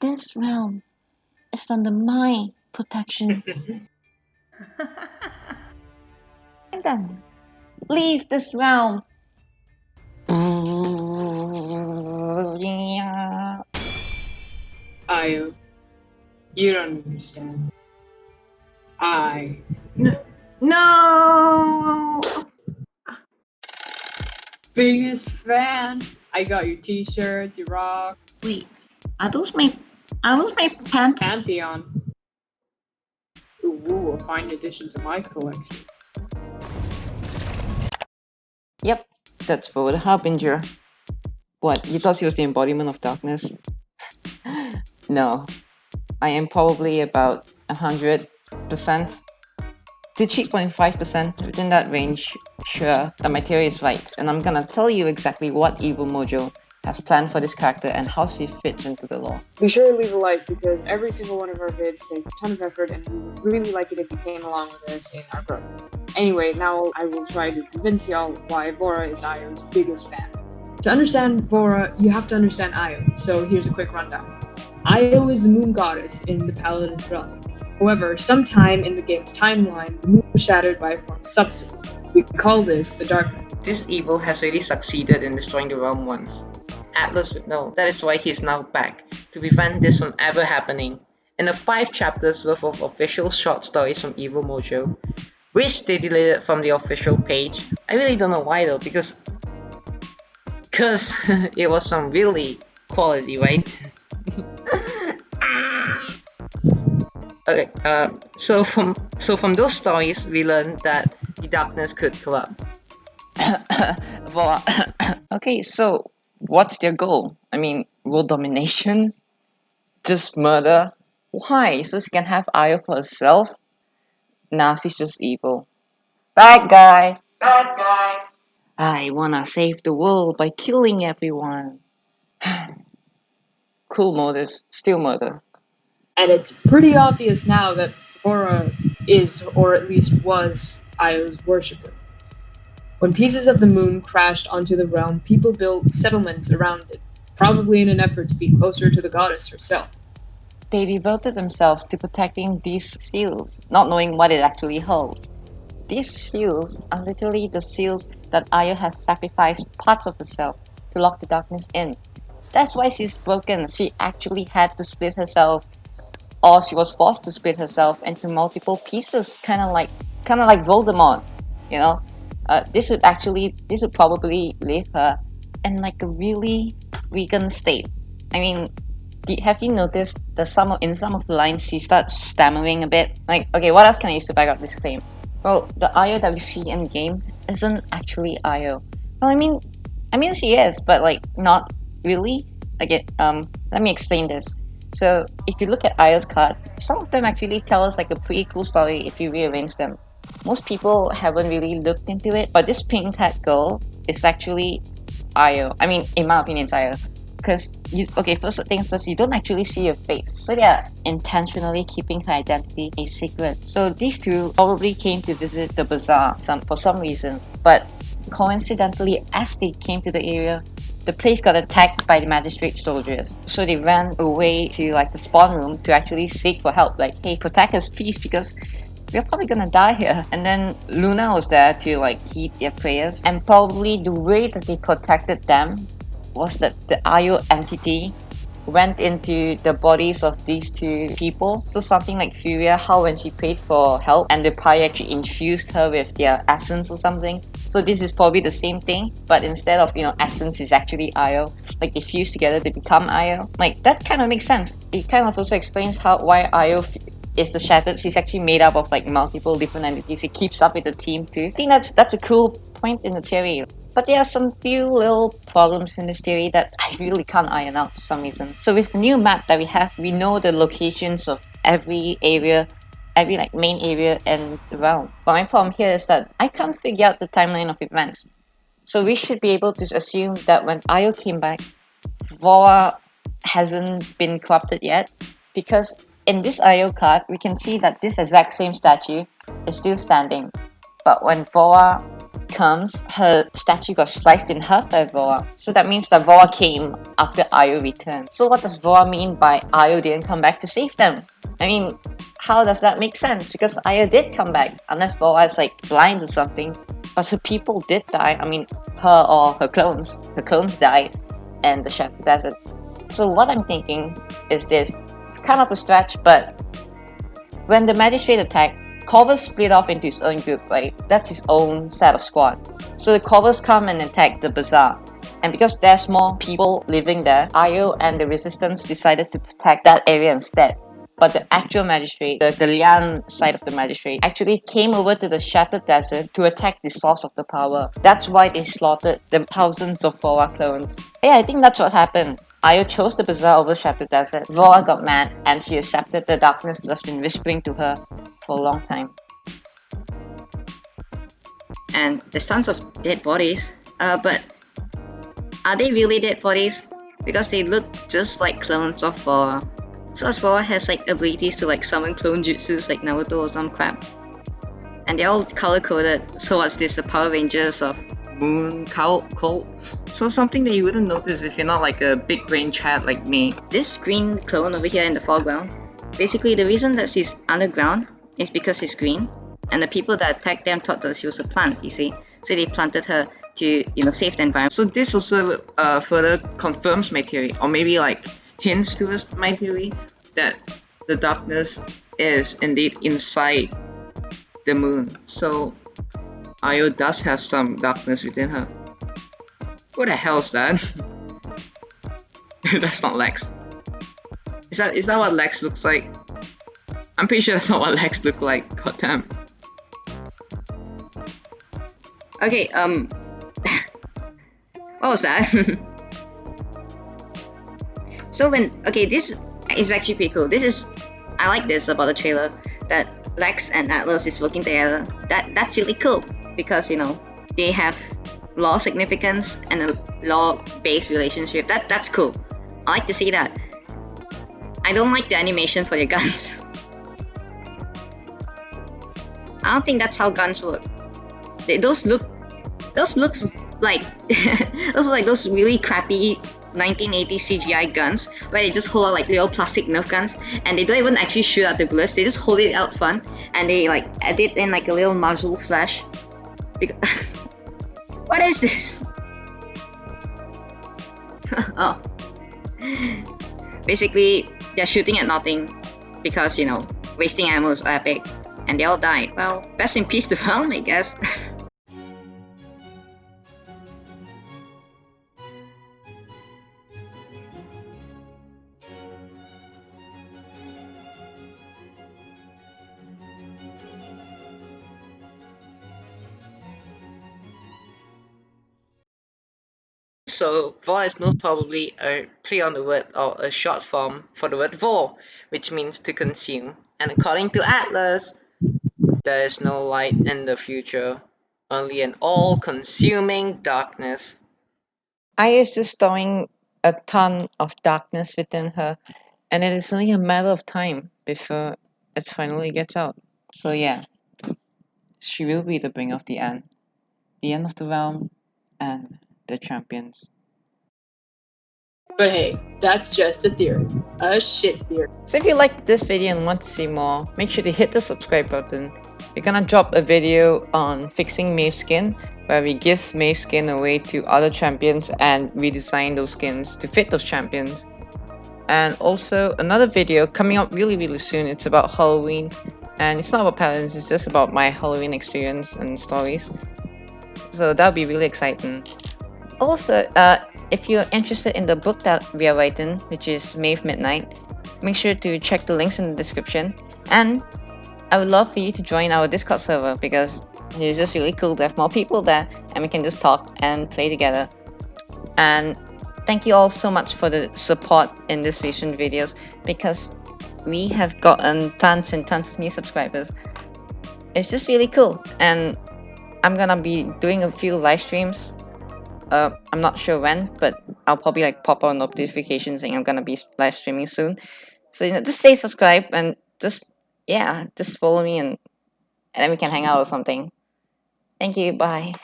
this realm is under my protection. And then leave this realm. Io, you don't understand. No! Biggest fan. I got your t-shirts, your rock. Wait, are those my pants? Pantheon. Ooh, a fine addition to my collection. Yep, that's for the Harbinger. What, you thought he was the embodiment of darkness? No, I am probably about 100%. 3.5% within that range, sure, that my theory is right, and I'm gonna tell you exactly what Evil Mojo has planned for this character and how she fits into the lore. Be sure to leave a like because every single one of our vids takes a ton of effort and we would really like it if you came along with us in our growth. Anyway, now I will try to convince y'all why Vora is Io's biggest fan. To understand Vora, you have to understand Io, so here's a quick rundown. Io is the moon goddess in the Paladins realm. However, sometime in the game's timeline, the moon was shattered by a form of substance. We call this the Darkness. This evil has already succeeded in destroying the realm once. Atlas would know. That is why he is now back, to prevent this from ever happening. In the 5 chapters worth of official short stories from Evil Mojo, which they deleted from the official page. I really don't know why though, because it was some really quality, right? Okay, so from those stories, we learned that the darkness could corrupt. Okay, so what's their goal? I mean, world domination? Just murder? Why? So she can have Io for herself? Nah, she's just evil. Bad guy! Bad guy! I wanna save the world by killing everyone. Cool motives, still murder. And it's pretty obvious now that Vora is, or at least was, Io's worshipper. When pieces of the moon crashed onto the realm, people built settlements around it, probably in an effort to be closer to the goddess herself. They devoted themselves to protecting these seals, not knowing what it actually holds. These seals are literally the seals that Io has sacrificed parts of herself to lock the darkness in. That's why she's broken. She actually had to split herself, or she was forced to split herself into multiple pieces, kind of like Voldemort, you know. This would probably leave her in like a really weakened state. I mean, have you noticed that in some of the lines she starts stammering a bit? Like, okay, what else can I use to back up this claim? Well, the Io that we see in game isn't actually Io. Well, I mean she is, but like not really. Let me explain this. So if you look at Io's card, some of them actually tell us like a pretty cool story if you rearrange them. Most people haven't really looked into it, but this pink hat girl is actually Io. I mean, in my opinion, it's Io. Because, first things first, you don't actually see her face. So they are intentionally keeping her identity a secret. So these two probably came to visit the bazaar for some reason. But coincidentally, as they came to the area, the place got attacked by the magistrate soldiers. So they ran away to like the spawn room to actually seek for help. Like, hey, protect us please, because we're probably gonna die here. And then Luna was there to like heed their prayers. And probably the way that they protected them was that the Io entity went into the bodies of these two people. So something like Furia, how when she prayed for help and the Pi actually infused her with their essence or something. So this is probably the same thing, but instead of, essence is actually Io. Like they fuse together to become Io. Like that kind of makes sense. It kind of also explains why Io is the Shattered. She's actually made up of like multiple different entities. It keeps up with the team too. I think that's a cool point in the theory. But there are some few little problems in this theory that I really can't iron out for some reason. So with the new map that we have, we know the locations of every area, every like main area and the realm. But my problem here is that I can't figure out the timeline of events. So we should be able to assume that when Io came back, Vora hasn't been corrupted yet, because in this Io card, we can see that this exact same statue is still standing. But when Vora comes, her statue got sliced in half by Vora. So that means that Vora came after Io returned. So what does Vora mean by Io didn't come back to save them? I mean, how does that make sense? Because Io did come back, unless Vora is like blind or something. But her people did die. I mean, her or her clones. Her clones died in the Shattered Desert. So what I'm thinking is this. It's kind of a stretch, but when the magistrate attacked, Corvus split off into his own group, right? That's his own set of squad. So the Corvus come and attack the bazaar. And because there's more people living there, Io and the resistance decided to protect that area instead. But the actual magistrate, the Lian side of the magistrate, actually came over to the Shattered Desert to attack the source of the power. That's why they slaughtered the thousands of Vora clones. Yeah, I think that's what happened. Io chose the bazaar over Shattered Desert. Vora got mad and she accepted the darkness that's been whispering to her for a long time. And there's tons of dead bodies, but are they really dead bodies? Because they look just like clones of Vora. So as Vora has like abilities to like summon clone jutsus like Naruto or some crap. And they're all color coded, so what's this, the Power Rangers of Moon Cult? So something that you wouldn't notice if you're not like a big brain chat like me. This green clone over here in the foreground, basically the reason that she's underground is because she's green, and the people that attacked them thought that she was a plant, you see? So they planted her to, save the environment. So this also further confirms my theory, or maybe like hints towards my theory, that the darkness is indeed inside the moon. So Io does have some darkness within her. What the hell is that? That's not Lex. Is that what Lex looks like? I'm pretty sure that's not what Lex looked like. God damn. Okay, what was that? So this is actually pretty cool. I like this about the trailer, that Lex and Atlas is working together. That's really cool, because they have lore significance and a lore-based relationship. That's cool. I like to see that. I don't like the animation for your guns. I don't think that's how guns work. Those look like those are like those really crappy 1980s CGI guns where they just hold out like little plastic Nerf guns, and they don't even actually shoot out the bullets. They just hold it out front and they like edit in like a little muzzle flash. What is this? Oh, basically they're shooting at nothing because wasting ammo is epic, and they all died. Well, best in peace to Realm, I guess. So Vora is most probably a play on the word, or a short form for the word vor, which means to consume. And according to Atlas, there is no light in the future, only an all-consuming darkness. I is just storing a ton of darkness within her, and it is only a matter of time before it finally gets out. So yeah, she will be the bringer of the end of the realm, and the champions. But hey, that's just a theory. A shit theory. So if you liked this video and want to see more, make sure to hit the subscribe button. We're gonna drop a video on fixing Maeve's skin, where we give Maeve's skin away to other champions and redesign those skins to fit those champions. And also another video coming up really soon. It's about Halloween, and it's not about Paladins, it's just about my Halloween experience and stories. So that'll be really exciting. Also, if you're interested in the book that we are writing, which is Maeve Midnight, make sure to check the links in the description. And I would love for you to join our Discord server, because it's just really cool to have more people there and we can just talk and play together. And thank you all so much for the support in these recent videos, because we have gotten tons and tons of new subscribers. It's just really cool, and I'm gonna be doing a few live streams. I'm not sure when, but I'll probably like pop on notifications saying I'm gonna be live streaming soon. So just stay subscribed and just follow me, and then we can hang out or something. Thank you. Bye.